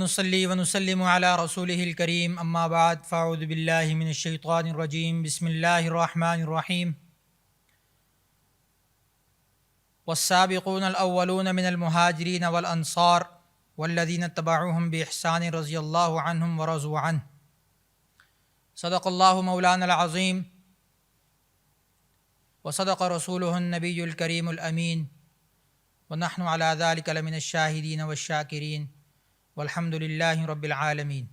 ونصلي ونسلم على رسوله الكريم اما بعد فاعوذ بالله من الشيطان الرجيم بسم الله الرحمن الرحيم والسابقون الأولون من المهاجرين والأنصار والذين اتبعوهم بإحسان رضي الله عنهم ورضوا عنه صدق الله مولانا العظيم وصدق رسوله النبي الكريم الأمين ونحن على ذلك لمن الشاهدين والشاكرين والحمد للہ رب العالمین۔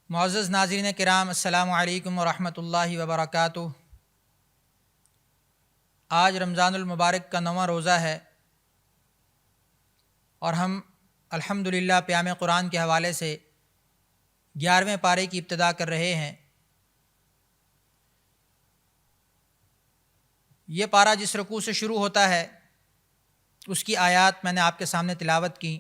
معزز ناظرین کرام، السلام علیکم ورحمۃ اللہ وبرکاتہ۔ آج رمضان المبارک کا 9واں روزہ ہے اور ہم الحمدللہ پیام قرآن کے حوالے سے 11ویں پارے کی ابتدا کر رہے ہیں۔ یہ پارہ جس رکوع سے شروع ہوتا ہے اس کی آیات میں نے آپ کے سامنے تلاوت کی۔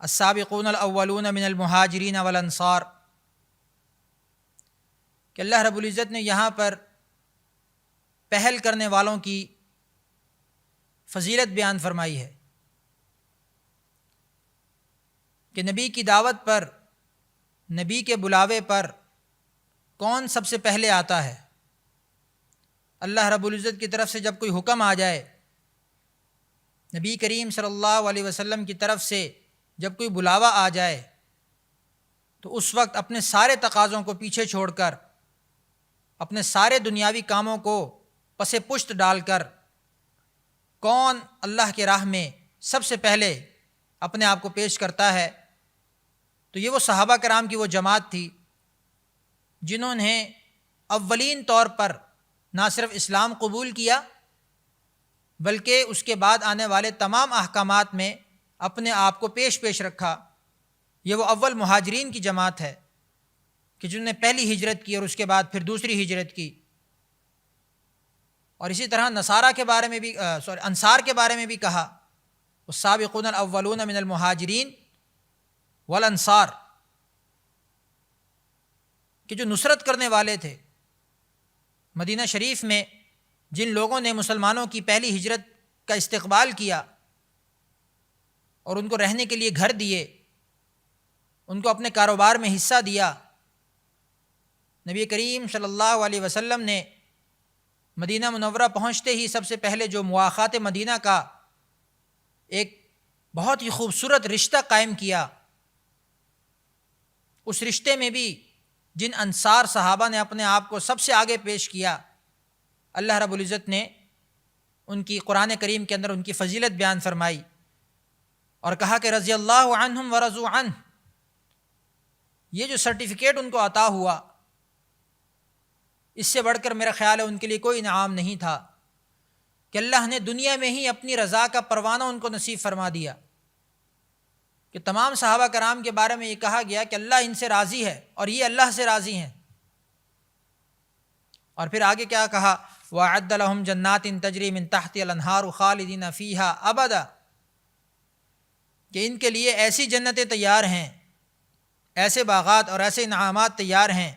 السابقون الاولون من المہاجرین والانصار، کہ اللہ رب العزت نے یہاں پر پہل کرنے والوں کی فضیلت بیان فرمائی ہے کہ نبی کی دعوت پر، نبی کے بلاوے پر کون سب سے پہلے آتا ہے۔ اللہ رب العزت کی طرف سے جب کوئی حکم آ جائے، نبی کریم صلی اللہ علیہ وسلم کی طرف سے جب کوئی بلاوا آ جائے، تو اس وقت اپنے سارے تقاضوں کو پیچھے چھوڑ کر، اپنے سارے دنیاوی کاموں کو پس پشت ڈال کر، کون اللہ کے راہ میں سب سے پہلے اپنے آپ کو پیش کرتا ہے؟ تو یہ وہ صحابہ کرام کی وہ جماعت تھی جنہوں نے اولین طور پر نہ صرف اسلام قبول کیا بلکہ اس کے بعد آنے والے تمام احکامات میں اپنے آپ کو پیش رکھا۔ یہ وہ اول مہاجرین کی جماعت ہے کہ جنہوں نے پہلی ہجرت کی اور اس کے بعد پھر دوسری ہجرت کی۔ اور اسی طرح انصار کے بارے میں بھی کہا، والسابقون الاولون من المہاجرین والانصار، کہ جو نصرت کرنے والے تھے۔ مدینہ شریف میں جن لوگوں نے مسلمانوں کی پہلی ہجرت کا استقبال کیا اور ان کو رہنے کے لیے گھر دیے، ان کو اپنے کاروبار میں حصہ دیا، نبی کریم صلی اللہ علیہ وسلم نے مدینہ منورہ پہنچتے ہی سب سے پہلے جو مواخات مدینہ کا ایک بہت ہی خوبصورت رشتہ قائم کیا، اس رشتے میں بھی جن انصار صحابہ نے اپنے آپ کو سب سے آگے پیش کیا، اللہ رب العزت نے ان کی قرآن کریم کے اندر ان کی فضیلت بیان فرمائی اور کہا کہ رضی اللہ عنہم ورضوا عنہ۔ یہ جو سرٹیفکیٹ ان کو عطا ہوا، اس سے بڑھ کر میرا خیال ہے ان کے لیے کوئی انعام نہیں تھا کہ اللہ نے دنیا میں ہی اپنی رضا کا پروانہ ان کو نصیب فرما دیا۔ کہ تمام صحابہ کرام کے بارے میں یہ کہا گیا کہ اللہ ان سے راضی ہے اور یہ اللہ سے راضی ہیں۔ اور پھر آگے کیا کہا، وَأَعَدَّ لَهُمْ جَنَّاتٍ تَجْرِي مِن تَحْتِهَا الْأَنْهَارُ خَالِدِينَ فِيهَا أَبَدًا، کہ ان کے لیے ایسی جنتیں تیار ہیں، ایسے باغات اور ایسے انعامات تیار ہیں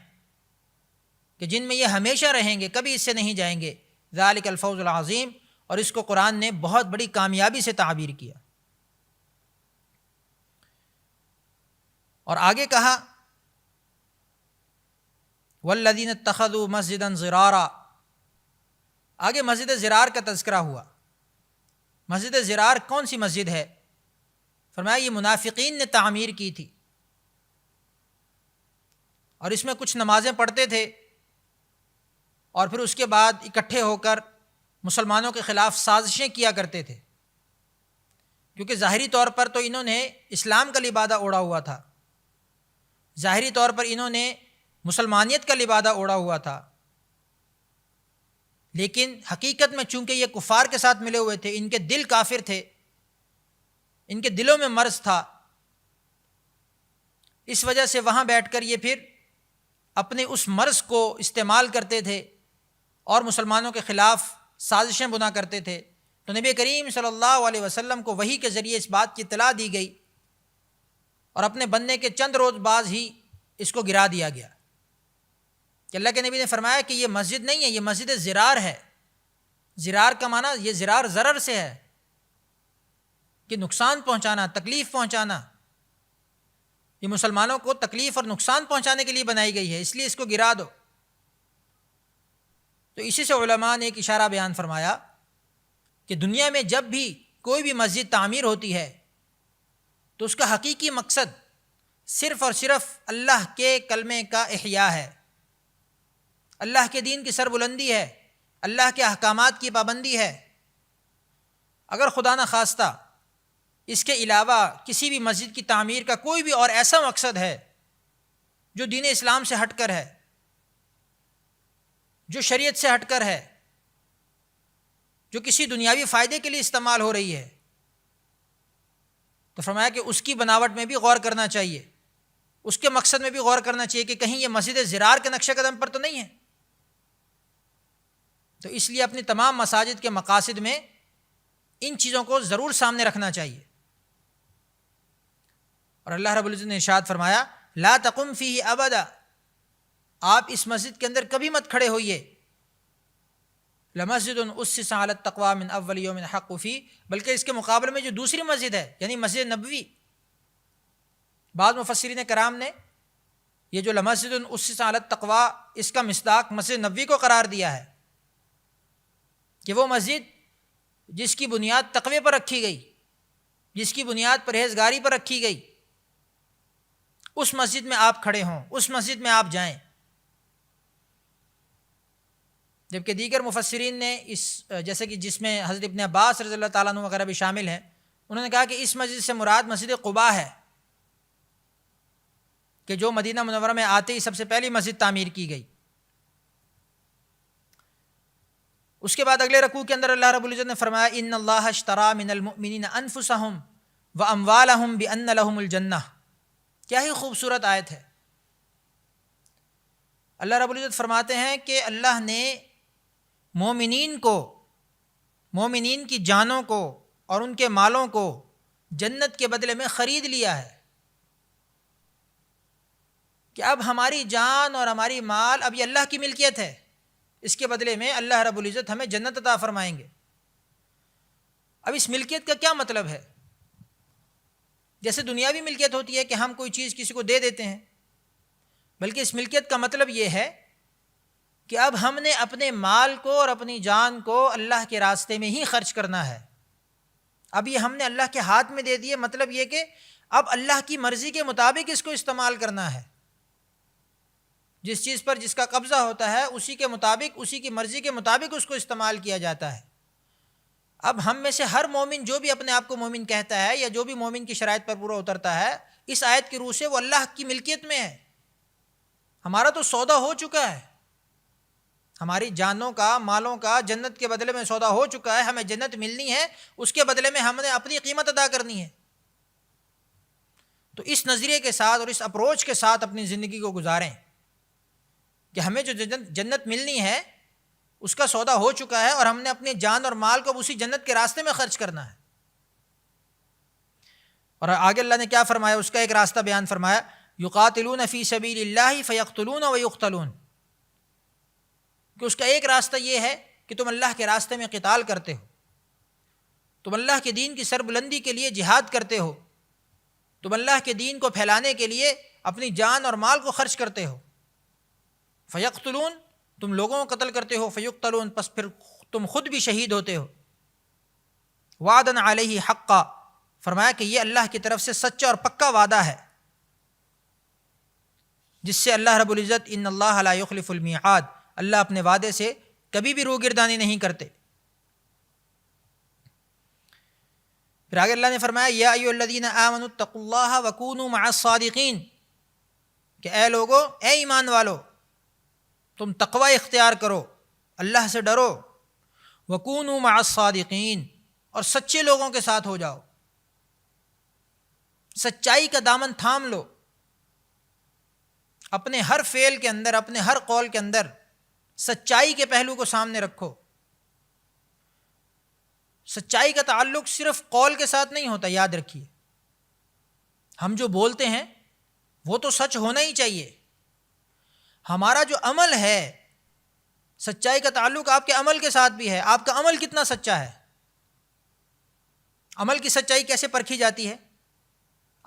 کہ جن میں یہ ہمیشہ رہیں گے، کبھی اس سے نہیں جائیں گے۔ ذَلِكَ الْفَوْزُ الْعَظِيمُ، اور اس کو قرآن نے بہت بڑی کامیابی سے تعبیر کیا۔ اور آگے کہا وَالَّذِينَ اتَّخَذُوا مَسْجِدًا ضِرَارًا، آگے مسجد ضرار کا تذکرہ ہوا۔ مسجد ضرار کون سی مسجد ہے؟ فرمایا یہ منافقین نے تعمیر کی تھی، اور اس میں کچھ نمازیں پڑھتے تھے اور پھر اس کے بعد اکٹھے ہو کر مسلمانوں کے خلاف سازشیں کیا کرتے تھے، کیونکہ ظاہری طور پر تو انہوں نے اسلام کا لبادہ اوڑھا ہوا تھا، ظاہری طور پر انہوں نے مسلمانیت کا لبادہ اوڑھا ہوا تھا، لیکن حقیقت میں چونکہ یہ کفار کے ساتھ ملے ہوئے تھے، ان کے دل کافر تھے، ان کے دلوں میں مرض تھا، اس وجہ سے وہاں بیٹھ کر یہ پھر اپنے اس مرض کو استعمال کرتے تھے اور مسلمانوں کے خلاف سازشیں بنا کرتے تھے۔ تو نبی کریم صلی اللہ علیہ وسلم کو وحی کے ذریعے اس بات کی اطلاع دی گئی اور اپنے بننے کے چند روز بعد ہی اس کو گرا دیا گیا کہ اللہ کے نبی نے فرمایا کہ یہ مسجد نہیں ہے، یہ مسجد زرار ہے۔ زرار کا معنی، یہ زرار زرر سے ہے، کہ نقصان پہنچانا، تکلیف پہنچانا، یہ مسلمانوں کو تکلیف اور نقصان پہنچانے کے لیے بنائی گئی ہے، اس لیے اس کو گرا دو۔ تو اسی سے علماء نے ایک اشارہ بیان فرمایا کہ دنیا میں جب بھی کوئی بھی مسجد تعمیر ہوتی ہے تو اس کا حقیقی مقصد صرف اور صرف اللہ کے کلمے کا احیاء ہے، اللہ کے دین کی سربلندی ہے، اللہ کے احکامات کی پابندی ہے۔ اگر خدا نہ خواستہ اس کے علاوہ کسی بھی مسجد کی تعمیر کا کوئی بھی اور ایسا مقصد ہے جو دین اسلام سے ہٹ کر ہے، جو شریعت سے ہٹ کر ہے، جو کسی دنیاوی فائدے کے لیے استعمال ہو رہی ہے، تو فرمایا کہ اس کی بناوٹ میں بھی غور کرنا چاہیے، اس کے مقصد میں بھی غور کرنا چاہیے کہ کہیں یہ مسجد زرار کے نقش قدم پر تو نہیں ہے۔ تو اس لیے اپنی تمام مساجد کے مقاصد میں ان چیزوں کو ضرور سامنے رکھنا چاہیے۔ اور اللہ رب العزت نے ارشاد فرمایا لا تقم فیہ ابدا، آپ اس مسجد کے اندر کبھی مت کھڑے ہوئیے، لمسجد اسس علی التقوی من اول یوم حق فیہ، بلکہ اس کے مقابلے میں جو دوسری مسجد ہے یعنی مسجد نبوی، بعض مفسرین کرام نے یہ جو لمسجد اسس علی التقوی اس کا مصداق مسجد نبوی کو قرار دیا ہے کہ وہ مسجد جس کی بنیاد تقوی پر رکھی گئی، جس کی بنیاد پرہیزگاری پر رکھی گئی، اس مسجد میں آپ کھڑے ہوں، اس مسجد میں آپ جائیں۔ جبکہ دیگر مفسرین نے اس جیسے کہ جس میں حضرت ابن عباس رضی اللہ تعالیٰ عنہ وغیرہ بھی شامل ہیں، انہوں نے کہا کہ اس مسجد سے مراد مسجد قباء ہے کہ جو مدینہ منورہ میں آتے ہی سب سے پہلی مسجد تعمیر کی گئی۔ اس کے بعد اگلے رکوع کے اندر اللہ رب العزت نے فرمایا ان اللہ اشتری من المؤمنین انفسهم واموالهم بان لهم الجنہ، کیا ہی خوبصورت آیت ہے۔ اللہ رب العزت فرماتے ہیں کہ اللہ نے مومنین کو، مومنین کی جانوں کو اور ان کے مالوں کو جنت کے بدلے میں خرید لیا ہے، کہ اب ہماری جان اور ہماری مال اب یہ اللہ کی ملکیت ہے، اس کے بدلے میں اللہ رب العزت ہمیں جنت عطا فرمائیں گے۔ اب اس ملکیت کا کیا مطلب ہے؟ جیسے دنیاوی ملکیت ہوتی ہے کہ ہم کوئی چیز کسی کو دے دیتے ہیں، بلکہ اس ملکیت کا مطلب یہ ہے کہ اب ہم نے اپنے مال کو اور اپنی جان کو اللہ کے راستے میں ہی خرچ کرنا ہے۔ اب یہ ہم نے اللہ کے ہاتھ میں دے دیے، مطلب یہ کہ اب اللہ کی مرضی کے مطابق اس کو استعمال کرنا ہے، جس چیز پر جس کا قبضہ ہوتا ہے اسی کے مطابق، اسی کی مرضی کے مطابق اس کو استعمال کیا جاتا ہے۔ اب ہم میں سے ہر مومن جو بھی اپنے آپ کو مومن کہتا ہے یا جو بھی مومن کی شرائط پر پورا اترتا ہے، اس آیت کی روح سے وہ اللہ کی ملکیت میں ہے، ہمارا تو سودا ہو چکا ہے، ہماری جانوں کا، مالوں کا جنت کے بدلے میں سودا ہو چکا ہے، ہمیں جنت ملنی ہے، اس کے بدلے میں ہم نے اپنی قیمت ادا کرنی ہے۔ تو اس نظریے کے ساتھ اور اس اپروچ کے ساتھ اپنی زندگی کو گزاریں کہ ہمیں جو جنت ملنی ہے اس کا سودا ہو چکا ہے اور ہم نے اپنی جان اور مال کو اسی جنت کے راستے میں خرچ کرنا ہے۔ اور آگے اللہ نے کیا فرمایا، اس کا ایک راستہ بیان فرمایا یقاتلون فی سبیل اللہ فیقتلون ویقتلون، کہ اس کا ایک راستہ یہ ہے کہ تم اللہ کے راستے میں قتال کرتے ہو، تم اللہ کے دین کی سربلندی کے لیے جہاد کرتے ہو، تم اللہ کے دین کو پھیلانے کے لیے اپنی جان اور مال کو خرچ کرتے ہو۔ فیقتلون، تم لوگوں کو قتل کرتے ہو، فیقتلون، پس پھر تم خود بھی شہید ہوتے ہو۔ وعدن علیہ حقا، فرمایا کہ یہ اللہ کی طرف سے سچا اور پکا وعدہ ہے، جس سے اللہ رب العزت ان اللہ لا یخلف المیعاد، اللہ اپنے وعدے سے کبھی بھی روگردانی نہیں کرتے۔ پھر آگے اللہ نے فرمایا یا ایھا الذین آمنوا اتقوا اللہ وکونوا مع الصادقین، کہ اے لوگو، اے ایمان والو، تم تقوی اختیار کرو، اللہ سے ڈرو، وکونوا مع الصادقین، اور سچے لوگوں کے ساتھ ہو جاؤ، سچائی کا دامن تھام لو، اپنے ہر فعل کے اندر، اپنے ہر قول کے اندر سچائی کے پہلو کو سامنے رکھو۔ سچائی کا تعلق صرف قول کے ساتھ نہیں ہوتا، یاد رکھیے، ہم جو بولتے ہیں وہ تو سچ ہونا ہی چاہیے، ہمارا جو عمل ہے، سچائی کا تعلق آپ کے عمل کے ساتھ بھی ہے، آپ کا عمل کتنا سچا ہے۔ عمل کی سچائی کیسے پرکھی جاتی ہے؟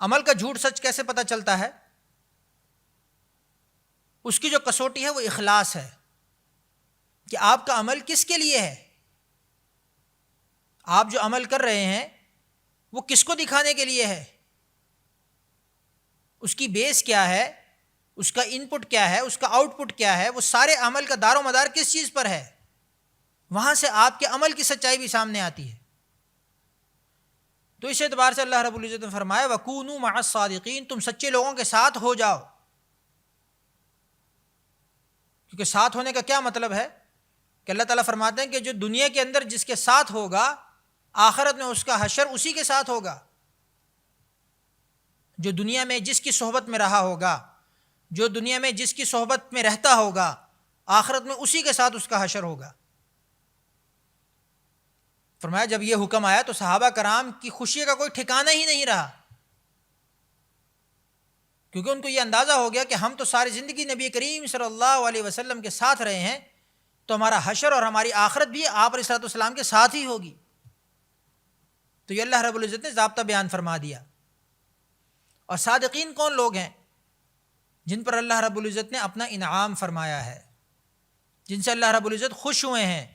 عمل کا جھوٹ سچ کیسے پتہ چلتا ہے؟ اس کی جو کسوٹی ہے وہ اخلاص ہے کہ آپ کا عمل کس کے لیے ہے، آپ جو عمل کر رہے ہیں وہ کس کو دکھانے کے لیے ہے، اس کی بیس کیا ہے، اس کا ان پٹ کیا ہے، اس کا آؤٹ پٹ کیا ہے، وہ سارے عمل کا دار و مدار کس چیز پر ہے، وہاں سے آپ کے عمل کی سچائی بھی سامنے آتی ہے۔ تو اس اعتبار سے اللہ رب العزت نے فرمایا وَكُونُوا مَعَ الصَّادِقِينَ، تم سچے لوگوں کے ساتھ ہو جاؤ۔ کیونکہ ساتھ ہونے کا کیا مطلب ہے کہ اللہ تعالیٰ فرماتے ہیں کہ جو دنیا کے اندر جس کے ساتھ ہوگا، آخرت میں اس کا حشر اسی کے ساتھ ہوگا۔ جو دنیا میں جس کی صحبت میں رہا ہوگا، جو دنیا میں جس کی صحبت میں رہتا ہوگا، آخرت میں اسی کے ساتھ اس کا حشر ہوگا۔ فرمایا جب یہ حکم آیا تو صحابہ کرام کی خوشی کا کوئی ٹھکانہ ہی نہیں رہا، کیونکہ ان کو یہ اندازہ ہو گیا کہ ہم تو ساری زندگی نبی کریم صلی اللہ علیہ وسلم کے ساتھ رہے ہیں، تو ہمارا حشر اور ہماری آخرت بھی آپ علیہ الصلوۃ والسلام کے ساتھ ہی ہوگی۔ تو یہ اللہ رب العزت نے ضابطہ بیان فرما دیا۔ اور صادقین کون لوگ ہیں؟ جن پر اللہ رب العزت نے اپنا انعام فرمایا ہے، جن سے اللہ رب العزت خوش ہوئے ہیں۔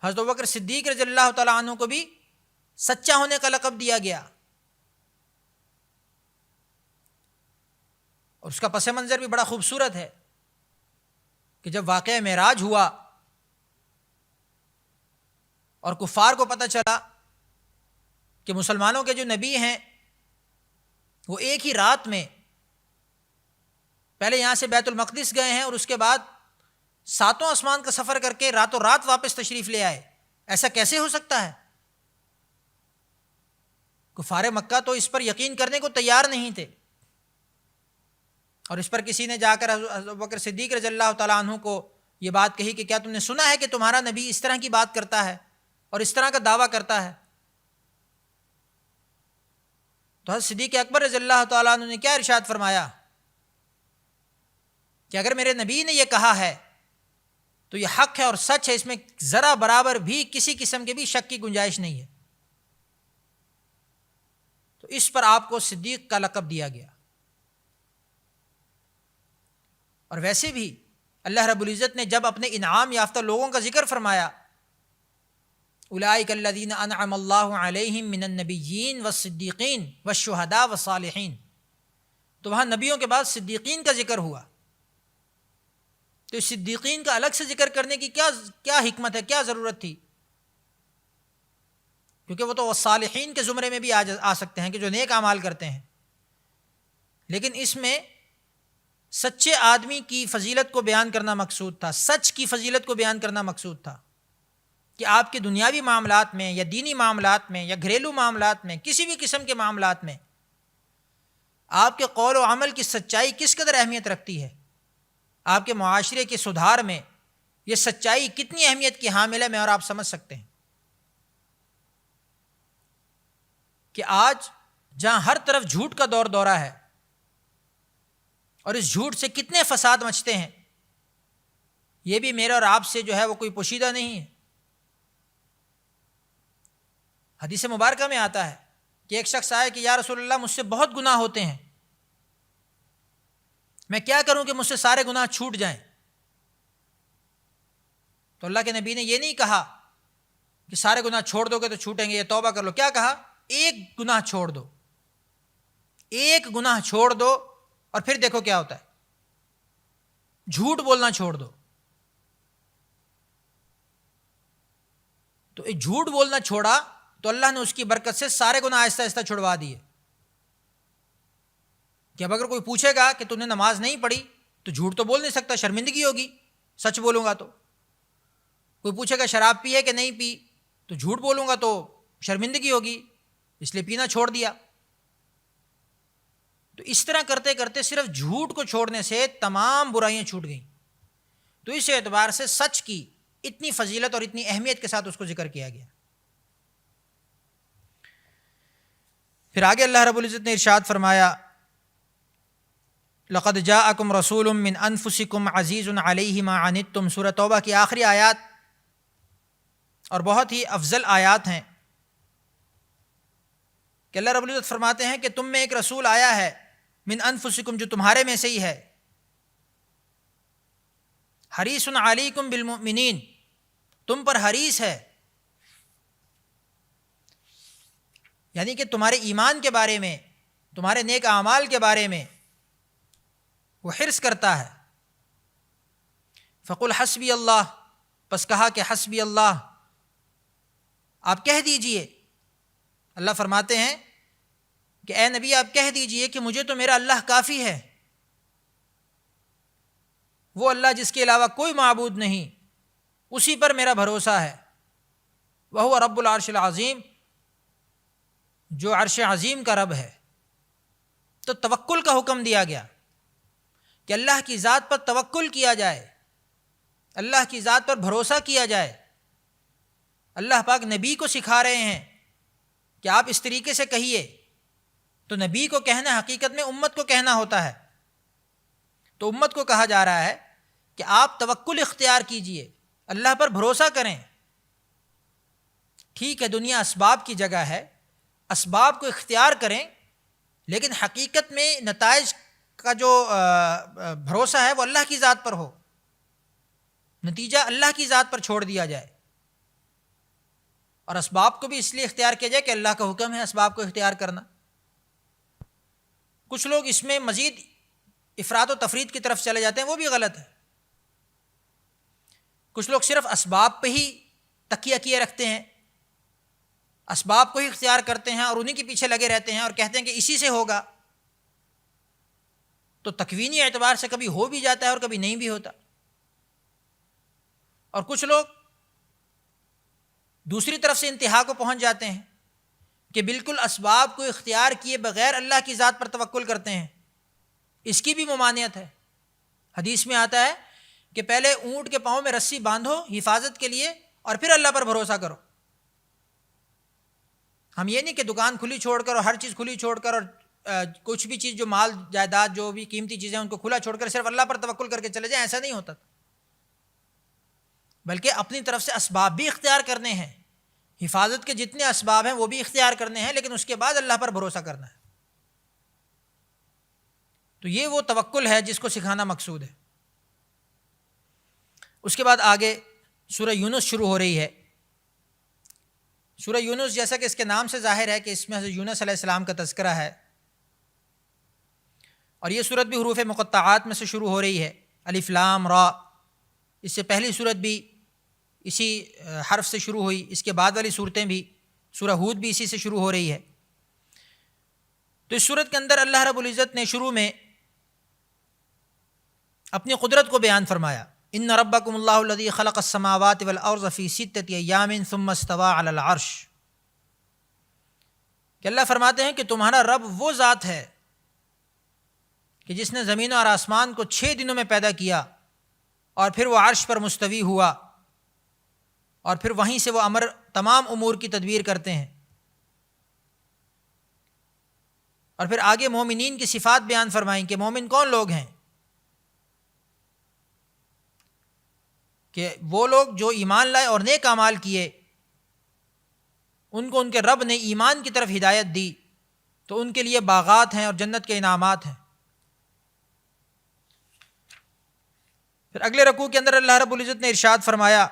حضرت ابوبکر صدیق رضی اللہ تعالیٰ عنہ کو بھی سچا ہونے کا لقب دیا گیا، اور اس کا پس منظر بھی بڑا خوبصورت ہے کہ جب واقعہ معراج ہوا اور کفار کو پتہ چلا کہ مسلمانوں کے جو نبی ہیں وہ ایک ہی رات میں پہلے یہاں سے بیت المقدس گئے ہیں اور اس کے بعد 7 آسمان کا سفر کر کے راتوں رات واپس تشریف لے آئے، ایسا کیسے ہو سکتا ہے؟ کفار مکہ تو اس پر یقین کرنے کو تیار نہیں تھے، اور اس پر کسی نے جا کر حضرت ابوبکر صدیق رضی اللہ تعالیٰ عنہ کو یہ بات کہی کہ کیا تم نے سنا ہے کہ تمہارا نبی اس طرح کی بات کرتا ہے اور اس طرح کا دعویٰ کرتا ہے؟ تو حضرت صدیق اکبر رضی اللہ تعالیٰ عنہ نے کیا ارشاد فرمایا کہ اگر میرے نبی نے یہ کہا ہے تو یہ حق ہے اور سچ ہے، اس میں ذرا برابر بھی کسی قسم کے بھی شک کی گنجائش نہیں ہے۔ تو اس پر آپ کو صدیق کا لقب دیا گیا۔ اور ویسے بھی اللہ رب العزت نے جب اپنے انعام یافتہ لوگوں کا ذکر فرمایا، اولئک الذین انعم اللہ علیہم من النبیین والصدیقین والشہداء والصالحین، تو وہاں نبیوں کے بعد صدیقین کا ذکر ہوا۔ تو اس صدیقین کا الگ سے ذکر کرنے کی کیا حکمت ہے، کیا ضرورت تھی؟ کیونکہ وہ تو صالحین کے زمرے میں بھی آ سکتے ہیں کہ جو نیک اعمال کرتے ہیں، لیکن اس میں سچے آدمی کی فضیلت کو بیان کرنا مقصود تھا، سچ کی فضیلت کو بیان کرنا مقصود تھا کہ آپ کے دنیاوی معاملات میں یا دینی معاملات میں یا گھریلو معاملات میں، کسی بھی قسم کے معاملات میں آپ کے قول و عمل کی سچائی کس قدر اہمیت رکھتی ہے، آپ کے معاشرے کے سدھار میں یہ سچائی کتنی اہمیت کی حامل ہے، میں اور آپ سمجھ سکتے ہیں کہ آج جہاں ہر طرف جھوٹ کا دور دورہ ہے اور اس جھوٹ سے کتنے فساد مچتے ہیں، یہ بھی میرے اور آپ سے جو ہے وہ کوئی پوشیدہ نہیں ہے۔ حدیث مبارکہ میں آتا ہے کہ ایک شخص آئے کہ یا رسول اللہ مجھ سے بہت گناہ ہوتے ہیں، میں کیا کروں کہ مجھ سے سارے گناہ چھوٹ جائیں؟ تو اللہ کے نبی نے یہ نہیں کہا کہ سارے گناہ چھوڑ دو گے تو چھوٹیں گے، یہ توبہ کر لو، کیا کہا؟ ایک گناہ چھوڑ دو، ایک گناہ چھوڑ دو اور پھر دیکھو کیا ہوتا ہے، جھوٹ بولنا چھوڑ دو۔ تو ایک جھوٹ بولنا چھوڑا تو اللہ نے اس کی برکت سے سارے گناہ آہستہ آہستہ چھڑوا دیے۔ کہ اب اگر کوئی پوچھے گا کہ تم نے نماز نہیں پڑھی تو جھوٹ تو بول نہیں سکتا، شرمندگی ہوگی، سچ بولوں گا تو۔ کوئی پوچھے گا شراب پی ہے کہ نہیں پی تو جھوٹ بولوں گا تو شرمندگی ہوگی، اس لیے پینا چھوڑ دیا۔ تو اس طرح کرتے کرتے صرف جھوٹ کو چھوڑنے سے تمام برائیاں چھوٹ گئیں۔ تو اس اعتبار سے سچ کی اتنی فضیلت اور اتنی اہمیت کے ساتھ اس کو ذکر کیا گیا۔ پھر آگے اللہ رب العزت نے ارشاد فرمایا لقد جاءکم رسول من انفسکم عزیز علیہ ما عنتم، سورہ توبہ کی آخری آیات اور بہت ہی افضل آیات ہیں کہ اللہ رب العزت فرماتے ہیں کہ تم میں ایک رسول آیا ہے من انفسکم، جو تمہارے میں سے ہی ہے، حریص علیکم بالمؤمنین، تم پر حریص ہے، یعنی کہ تمہارے ایمان کے بارے میں، تمہارے نیک اعمال کے بارے میں وہ حرص کرتا ہے۔ فقل حسبی اللہ، پس کہا کہ حسبی اللہ، آپ کہہ دیجئے، اللہ فرماتے ہیں کہ اے نبی آپ کہہ دیجئے کہ مجھے تو میرا اللہ کافی ہے، وہ اللہ جس کے علاوہ کوئی معبود نہیں، اسی پر میرا بھروسہ ہے، وہو رب العرش العظیم، جو عرش عظیم کا رب ہے۔ تو توکل کا حکم دیا گیا کہ اللہ کی ذات پر توکل کیا جائے، اللہ کی ذات پر بھروسہ کیا جائے۔ اللہ پاک نبی کو سکھا رہے ہیں کہ آپ اس طریقے سے کہیے، تو نبی کو کہنا حقیقت میں امت کو کہنا ہوتا ہے، تو امت کو کہا جا رہا ہے کہ آپ توکل اختیار کیجئے، اللہ پر بھروسہ کریں۔ ٹھیک ہے، دنیا اسباب کی جگہ ہے، اسباب کو اختیار کریں، لیکن حقیقت میں نتائج کا جو بھروسہ ہے وہ اللہ کی ذات پر ہو، نتیجہ اللہ کی ذات پر چھوڑ دیا جائے، اور اسباب کو بھی اس لیے اختیار کیا جائے کہ اللہ کا حکم ہے اسباب کو اختیار کرنا۔ کچھ لوگ اس میں مزید افراد و تفرید کی طرف چلے جاتے ہیں، وہ بھی غلط ہے۔ کچھ لوگ صرف اسباب پہ ہی تکیہ کیے رکھتے ہیں، اسباب کو ہی اختیار کرتے ہیں اور انہی کے پیچھے لگے رہتے ہیں اور کہتے ہیں کہ اسی سے ہوگا، تو تکوینی اعتبار سے کبھی ہو بھی جاتا ہے اور کبھی نہیں بھی ہوتا۔ اور کچھ لوگ دوسری طرف سے انتہا کو پہنچ جاتے ہیں کہ بالکل اسباب کو اختیار کیے بغیر اللہ کی ذات پر توکل کرتے ہیں، اس کی بھی ممانعت ہے۔ حدیث میں آتا ہے کہ پہلے اونٹ کے پاؤں میں رسی باندھو حفاظت کے لیے اور پھر اللہ پر بھروسہ کرو۔ ہم یہ نہیں کہ دکان کھلی چھوڑ کر اور ہر چیز کھلی چھوڑ کر اور کچھ بھی چیز جو مال جائیداد جو بھی قیمتی چیزیں ان کو کھلا چھوڑ کر صرف اللہ پر توکل کر کے چلے جائیں، ایسا نہیں ہوتا، بلکہ اپنی طرف سے اسباب بھی اختیار کرنے ہیں، حفاظت کے جتنے اسباب ہیں وہ بھی اختیار کرنے ہیں، لیکن اس کے بعد اللہ پر بھروسہ کرنا ہے۔ تو یہ وہ توکل ہے جس کو سکھانا مقصود ہے۔ اس کے بعد آگے سورہ یونس شروع ہو رہی ہے۔ سورہ یونس جیسا کہ اس کے نام سے ظاہر ہے کہ اس میں حضرت یونس علیہ السلام کا تذکرہ ہے، اور یہ سورت بھی حروف مقطعات میں سے شروع ہو رہی ہے، الف لام را۔ اس سے پہلی سورت بھی اسی حرف سے شروع ہوئی، اس کے بعد والی صورتیں بھی، سورہ ہود بھی اسی سے شروع ہو رہی ہے۔ تو اس سورت کے اندر اللہ رب العزت نے شروع میں اپنی قدرت کو بیان فرمایا، ان ربکم اللہ الذی خلق السماوات والارض فی ستۃ ایام ثم استوى علی العرش، کہ اللہ فرماتے ہیں کہ تمہارا رب وہ ذات ہے کہ جس نے زمین اور آسمان کو 6 دنوں میں پیدا کیا اور پھر وہ عرش پر مستوی ہوا، اور پھر وہیں سے وہ تمام امور کی تدبیر کرتے ہیں۔ اور پھر آگے مومنین کی صفات بیان فرمائیں کہ مومن کون لوگ ہیں، کہ وہ لوگ جو ایمان لائے اور نیک اعمال کیے، ان کو ان کے رب نے ایمان کی طرف ہدایت دی، تو ان کے لیے باغات ہیں اور جنت کے انعامات ہیں۔ پھر اگلے رکوع کے اندر اللہ رب العزت نے ارشاد فرمایا،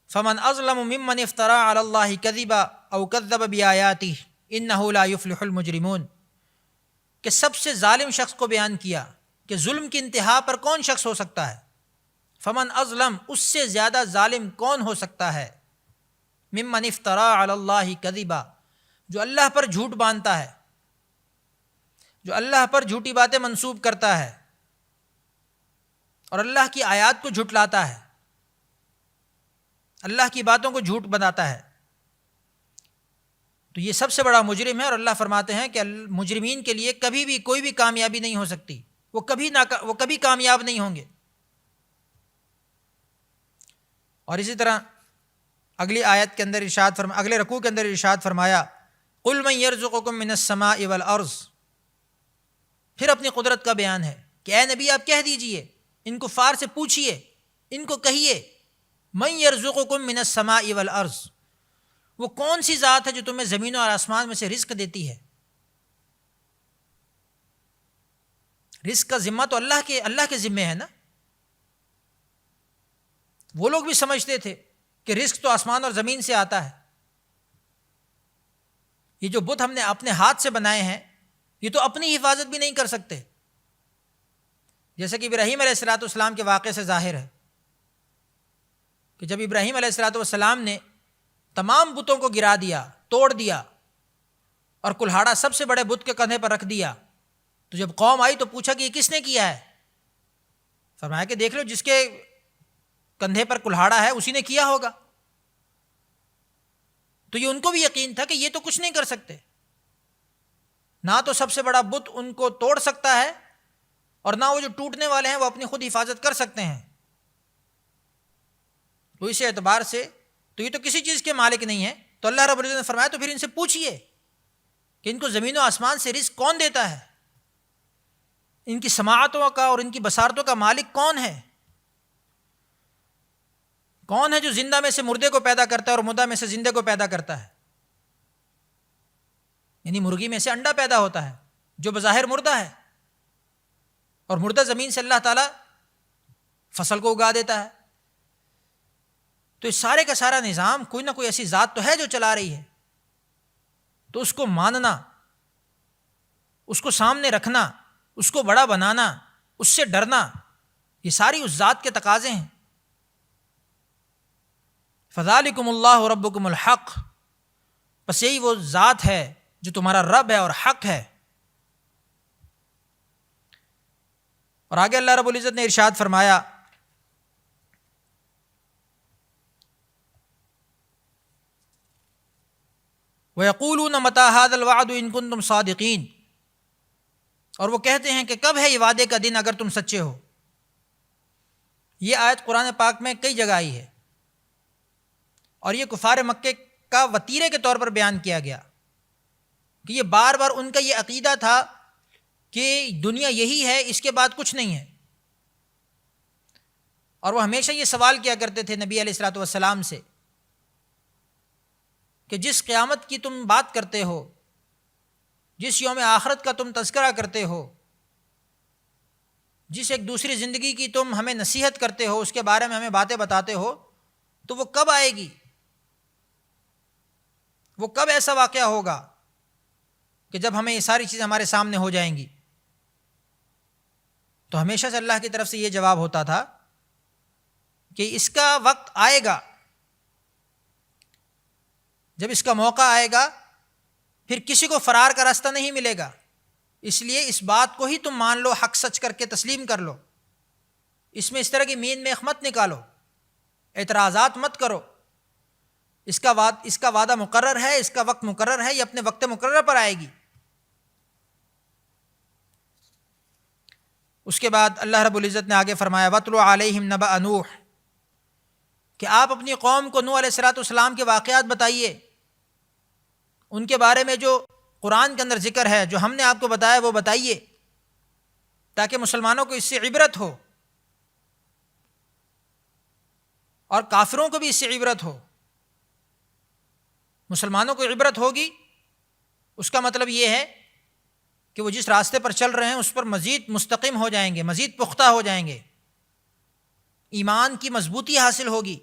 فمن اظلم ممن افترى على الله كذبا او كذب بآياته انه لا يفلح المجرمون، کہ سب سے ظالم شخص کو بیان کیا کہ ظلم کی انتہا پر کون شخص ہو سکتا ہے، فمن اظلم، اس سے زیادہ ظالم کون ہو سکتا ہے، ممن افترى على الله كذبا، جو اللہ پر جھوٹ باندھتا ہے، جو اللہ پر جھوٹی باتیں منسوب کرتا ہے اور اللہ کی آیات کو جھٹلاتا ہے، اللہ کی باتوں کو جھوٹ بناتا ہے، تو یہ سب سے بڑا مجرم ہے۔ اور اللہ فرماتے ہیں کہ مجرمین کے لیے کبھی بھی کوئی بھی کامیابی نہیں ہو سکتی، وہ کبھی کامیاب نہیں ہوں گے۔ اور اسی طرح اگلی آیت کے اندر اگلے رکوع کے اندر ارشاد فرمایا، قل من یرزقکم من السماء والارض، پھر اپنی قدرت کا بیان ہے کہ اے نبی آپ کہہ دیجئے، ان کفار سے پوچھئے، ان کو کہیے، من یرزقکم من السماء والارض، وہ کون سی ذات ہے جو تمہیں زمینوں اور آسمان میں سے رزق دیتی ہے؟ رزق کا ذمہ تو اللہ کے ذمے ہے نا. وہ لوگ بھی سمجھتے تھے کہ رزق تو آسمان اور زمین سے آتا ہے. یہ جو بت ہم نے اپنے ہاتھ سے بنائے ہیں یہ تو اپنی حفاظت بھی نہیں کر سکتے. جیسے کہ ابراہیم علیہ الصلوۃ والسلام کے واقعے سے ظاہر ہے کہ جب ابراہیم علیہ الصلوۃ والسلام نے تمام بتوں کو گرا دیا، توڑ دیا اور کلہاڑا سب سے بڑے بت کے کندھے پر رکھ دیا، تو جب قوم آئی تو پوچھا کہ یہ کس نے کیا ہے؟ فرمایا کہ دیکھ لو، جس کے کندھے پر کلہاڑا ہے اسی نے کیا ہوگا. تو یہ ان کو بھی یقین تھا کہ یہ تو کچھ نہیں کر سکتے، نہ تو سب سے بڑا بت ان کو توڑ سکتا ہے اور نہ وہ جو ٹوٹنے والے ہیں وہ اپنی خود حفاظت کر سکتے ہیں. تو اس اعتبار سے تو یہ تو کسی چیز کے مالک نہیں ہے. تو اللہ رب العزت نے فرمایا تو پھر ان سے پوچھئے کہ ان کو زمین و آسمان سے رزق کون دیتا ہے، ان کی سماعتوں کا اور ان کی بصارتوں کا مالک کون ہے؟ کون ہے جو زندہ میں سے مردے کو پیدا کرتا ہے اور مردہ میں سے زندے کو پیدا کرتا ہے؟ یعنی مرغی میں سے انڈا پیدا ہوتا ہے جو بظاہر مردہ ہے، اور مردہ زمین سے اللہ تعالیٰ فصل کو اگا دیتا ہے. تو اس سارے کا سارا نظام کوئی نہ کوئی ایسی ذات تو ہے جو چلا رہی ہے. تو اس کو ماننا، اس کو سامنے رکھنا، اس کو بڑا بنانا، اس سے ڈرنا، یہ ساری اس ذات کے تقاضے ہیں. فذالکم اللہ ربکم الحق، بس یہی وہ ذات ہے جو تمہارا رب ہے اور حق ہے. اور آگے اللہ رب العزت نے ارشاد فرمایا وَيَقُولُونَ مَتَىٰ هَٰذَا الْوَعْدُ إِن كُنتُمْ صَادِقِينَ، اور وہ کہتے ہیں کہ کب ہے یہ وعدے کا دن اگر تم سچے ہو. یہ آیت قرآن پاک میں کئی جگہ آئی ہے اور یہ کفار مکے کا وتیرے کے طور پر بیان کیا گیا کہ یہ بار بار ان کا یہ عقیدہ تھا کہ دنیا یہی ہے، اس کے بعد کچھ نہیں ہے. اور وہ ہمیشہ یہ سوال کیا کرتے تھے نبی علیہ الصلوۃ والسلام سے کہ جس قیامت کی تم بات کرتے ہو، جس یوم آخرت کا تم تذکرہ کرتے ہو، جس ایک دوسری زندگی کی تم ہمیں نصیحت کرتے ہو، اس کے بارے میں ہمیں باتیں بتاتے ہو، تو وہ کب آئے گی؟ وہ کب ایسا واقعہ ہوگا کہ جب ہمیں یہ ساری چیزیں ہمارے سامنے ہو جائیں گی؟ تو ہمیشہ سے اللہ کی طرف سے یہ جواب ہوتا تھا کہ اس کا وقت آئے گا، جب اس کا موقع آئے گا پھر کسی کو فرار کا راستہ نہیں ملے گا. اس لیے اس بات کو ہی تم مان لو، حق سچ کر کے تسلیم کر لو. اس میں اس طرح کی مین میخ مت نکالو، اعتراضات مت کرو. اس کا وعدہ مقرر ہے، اس کا وقت مقرر ہے، یہ اپنے وقت مقرر پر آئے گی. اس کے بعد اللہ رب العزت نے آگے فرمایا وَاتْلُ عَلَيْهِمْ نَبَأَ نُوحٍ، کہ آپ اپنی قوم کو نوح علیہ الصلوۃ والسلام کے واقعات بتائیے، ان کے بارے میں جو قرآن کے اندر ذکر ہے، جو ہم نے آپ کو بتایا وہ بتائیے، تاکہ مسلمانوں کو اس سے عبرت ہو اور کافروں کو بھی اس سے عبرت ہو. مسلمانوں کو عبرت ہوگی، اس کا مطلب یہ ہے کہ وہ جس راستے پر چل رہے ہیں اس پر مزید مستقیم ہو جائیں گے، مزید پختہ ہو جائیں گے، ایمان کی مضبوطی حاصل ہوگی.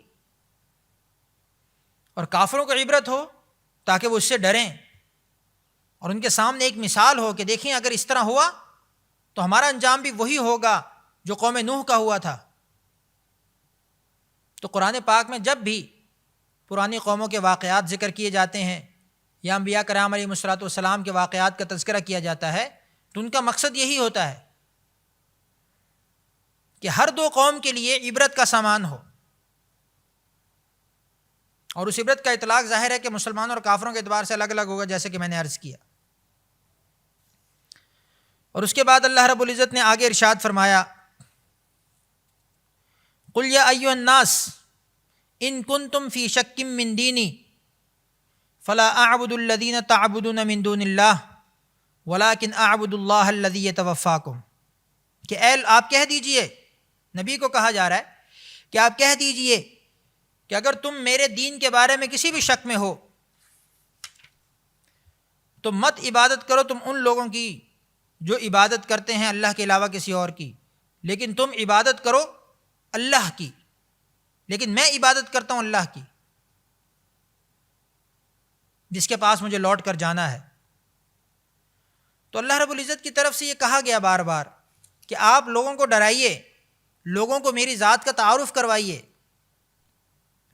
اور کافروں کو عبرت ہو تاکہ وہ اس سے ڈریں اور ان کے سامنے ایک مثال ہو کہ دیکھیں اگر اس طرح ہوا تو ہمارا انجام بھی وہی ہوگا جو قوم نوح کا ہوا تھا. تو قرآن پاک میں جب بھی پرانی قوموں کے واقعات ذکر کیے جاتے ہیں یا انبیاء کرام علیہ الصلوۃ والسلام کے واقعات کا تذکرہ کیا جاتا ہے تو ان کا مقصد یہی ہوتا ہے کہ ہر دو قوم کے لیے عبرت کا سامان ہو. اور اس عبرت کا اطلاق ظاہر ہے کہ مسلمانوں اور کافروں کے اعتبار سے الگ الگ ہوگا، جیسے کہ میں نے عرض کیا. اور اس کے بعد اللہ رب العزت نے آگے ارشاد فرمایا قُلْ يَا أَيُّهَا النَّاسُ إِن كُنتُمْ فِي شَكٍّ مِّن دِينِي فَلَا أَعْبُدُ الَّذِينَ تَعْبُدُونَ مِن دُونِ اللَّهِ وَلَٰكِنْ أَعْبُدُ اللَّهَ الَّذِي يَتَوَفَّاكُمْ، کہ اے آپ کہہ دیجئے، نبی کو کہا جا رہا ہے کہ آپ کہہ دیجئے کہ اگر تم میرے دین کے بارے میں کسی بھی شک میں ہو تو مت عبادت کرو تم ان لوگوں کی جو عبادت کرتے ہیں اللہ کے علاوہ کسی اور کی، لیکن تم عبادت کرو اللہ کی، لیکن میں عبادت کرتا ہوں اللہ کی جس کے پاس مجھے لوٹ کر جانا ہے۔ تو اللہ رب العزت کی طرف سے یہ کہا گیا بار بار کہ آپ لوگوں کو ڈرائیے، لوگوں کو میری ذات کا تعارف کروائیے،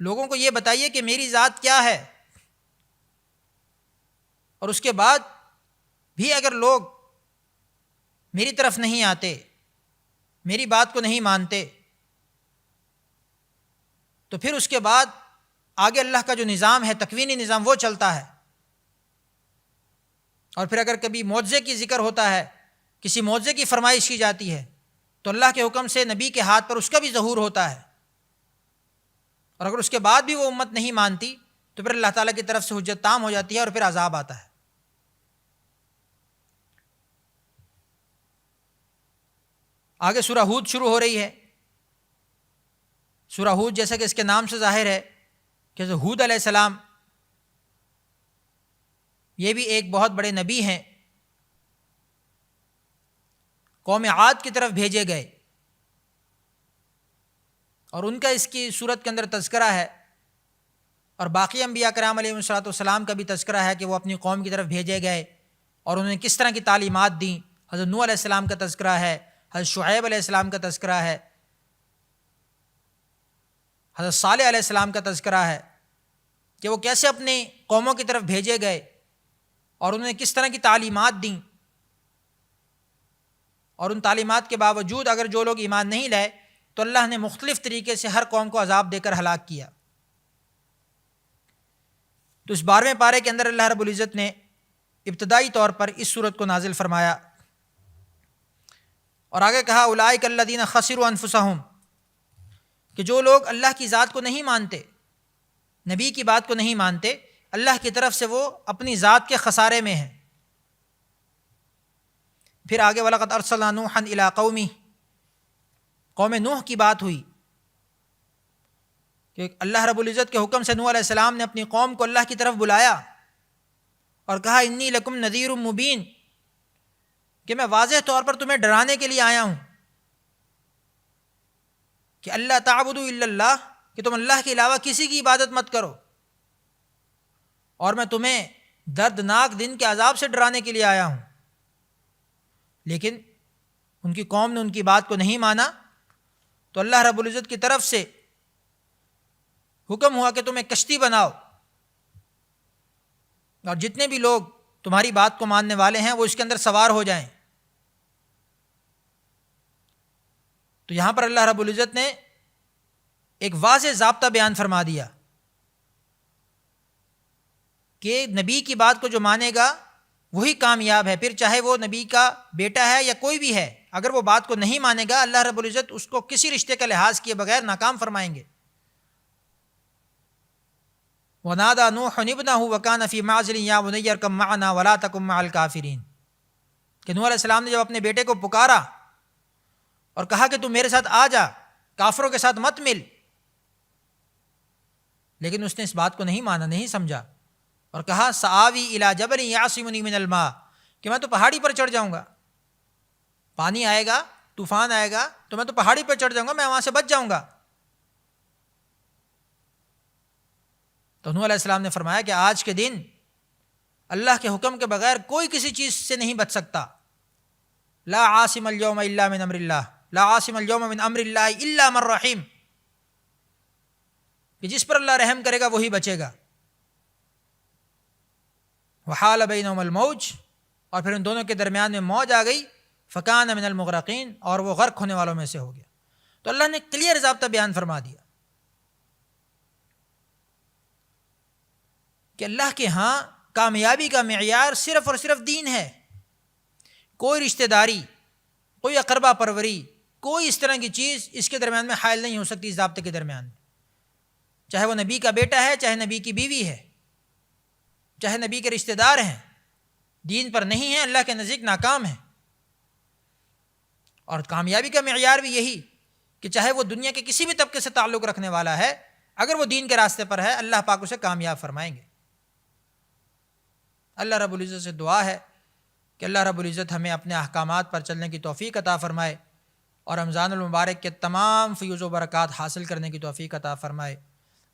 لوگوں کو یہ بتائیے کہ میری ذات کیا ہے۔ اور اس کے بعد بھی اگر لوگ میری طرف نہیں آتے، میری بات کو نہیں مانتے، تو پھر اس کے بعد آگے اللہ کا جو نظام ہے، تکوینی نظام، وہ چلتا ہے۔ اور پھر اگر کبھی معجزے کی ذکر ہوتا ہے، کسی معجزے کی فرمائش کی جاتی ہے، تو اللہ کے حکم سے نبی کے ہاتھ پر اس کا بھی ظہور ہوتا ہے، اور اگر اس کے بعد بھی وہ امت نہیں مانتی تو پھر اللہ تعالیٰ کی طرف سے حجت تام ہو جاتی ہے اور پھر عذاب آتا ہے۔ آگے سورہ ہود شروع ہو رہی ہے۔ سورہ ہود جیسا کہ اس کے نام سے ظاہر ہے کہ ہود علیہ السلام یہ بھی ایک بہت بڑے نبی ہیں، قوم عاد کی طرف بھیجے گئے، اور ان کا اس کی صورت کے اندر تذکرہ ہے، اور باقی انبیاء کرام علیہ السلام کا بھی تذکرہ ہے کہ وہ اپنی قوم کی طرف بھیجے گئے اور انہوں نے کس طرح کی تعلیمات دیں۔ حضرت نوح علیہ السلام کا تذکرہ ہے، حضرت شعیب علیہ السلام کا تذکرہ ہے، حضرت صالح علیہ السلام کا تذکرہ ہے کہ وہ کیسے اپنی قوموں کی طرف بھیجے گئے اور انہوں نے کس طرح کی تعلیمات دیں، اور ان تعلیمات کے باوجود اگر جو لوگ ایمان نہیں لائے تو اللہ نے مختلف طریقے سے ہر قوم کو عذاب دے کر ہلاک کیا۔ تو اس 12ویں پارے کے اندر اللہ رب العزت نے ابتدائی طور پر اس صورت کو نازل فرمایا، اور آگے کہا اولئک الذین خسروا انفسہم، کہ جو لوگ اللہ کی ذات کو نہیں مانتے، نبی کی بات کو نہیں مانتے، اللہ کی طرف سے وہ اپنی ذات کے خسارے میں ہیں۔ پھر آگے وَلَقَدْ أَرْسَلْنَا نُوحًا إِلَىٰ قَوْمِهِ، قوم نوح کی بات ہوئی کہ اللہ رب العزت کے حکم سے نوح علیہ السلام نے اپنی قوم کو اللہ کی طرف بلایا اور کہا انی لکم نذیر مبین، کہ میں واضح طور پر تمہیں ڈرانے کے لیے آیا ہوں کہ اللہ تعبدوا الا اللہ، کہ تم اللہ کے علاوہ کسی کی عبادت مت کرو، اور میں تمہیں دردناک دن کے عذاب سے ڈرانے کے لیے آیا ہوں۔ لیکن ان کی قوم نے ان کی بات کو نہیں مانا، تو اللہ رب العزت کی طرف سے حکم ہوا کہ تم ایک کشتی بناؤ، اور جتنے بھی لوگ تمہاری بات کو ماننے والے ہیں وہ اس کے اندر سوار ہو جائیں۔ تو یہاں پر اللہ رب العزت نے ایک واضح ضابطہ بیان فرما دیا کہ نبی کی بات کو جو مانے گا وہی کامیاب ہے، پھر چاہے وہ نبی کا بیٹا ہے یا کوئی بھی ہے، اگر وہ بات کو نہیں مانے گا اللہ رب العزت اس کو کسی رشتے کا لحاظ کیے بغیر ناکام فرمائیں گے۔ وَنَادَى نُوحٌ ابْنَهُ وَكَانَ فِي مَعْزِلٍ يَا بُنَيَّ ارْكَب مَعَنَا وَلَا تَكُن مَعَ الْكَافِرِينَ، کہ نوح علیہ السلام نے جب اپنے بیٹے کو پکارا اور کہا کہ تم میرے ساتھ آ جا، کافروں کے ساتھ مت مل، لیکن اس نے اس بات کو نہیں مانا، نہیں سمجھا، اور کہا سآوی الی جبل یعصمنی من الماء، کہ میں تو پہاڑی پر چڑھ جاؤں گا، پانی آئے گا، طوفان آئے گا تو میں تو پہاڑی پر چڑھ جاؤں گا، میں وہاں سے بچ جاؤں گا۔ تو نوح علیہ السلام نے فرمایا کہ آج کے دن اللہ کے حکم کے بغیر کوئی کسی چیز سے نہیں بچ سکتا۔ لا عاصم اليوم الا من امر اللہ، لا عاصم اليوم من امر اللہ الا من رحم، کہ جس پر اللہ رحم کرے گا وہی بچے گا۔ وحال بینہم الموج، اور پھر ان دونوں کے درمیان میں موج آ گئی، فکان من المغرقین، اور وہ غرق ہونے والوں میں سے ہو گیا۔ تو اللہ نے کلیئر ضابطہ بیان فرما دیا کہ اللہ کے ہاں کامیابی کا معیار صرف اور صرف دین ہے، کوئی رشتہ داری، کوئی اقربا پروری، کوئی اس طرح کی چیز اس کے درمیان میں حائل نہیں ہو سکتی، اس ضابطے کے درمیان میں، چاہے وہ نبی کا بیٹا ہے، چاہے نبی کی بیوی ہے، چاہے نبی کے رشتہ دار ہیں، دین پر نہیں ہیں، اللہ کے نزدیک ناکام ہیں۔ اور کامیابی کا معیار بھی یہی کہ چاہے وہ دنیا کے کسی بھی طبقے سے تعلق رکھنے والا ہے، اگر وہ دین کے راستے پر ہے اللہ پاک اسے کامیاب فرمائیں گے۔ اللہ رب العزت سے دعا ہے کہ اللہ رب العزت ہمیں اپنے احکامات پر چلنے کی توفیق عطا فرمائے اور رمضان المبارک کے تمام فیوز و برکات حاصل کرنے کی توفیق عطا فرمائے۔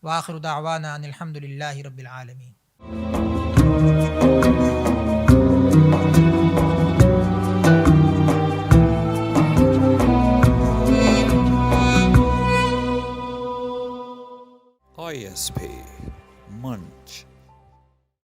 وآخر دعوانا ان الحمد للہ رب العالمین۔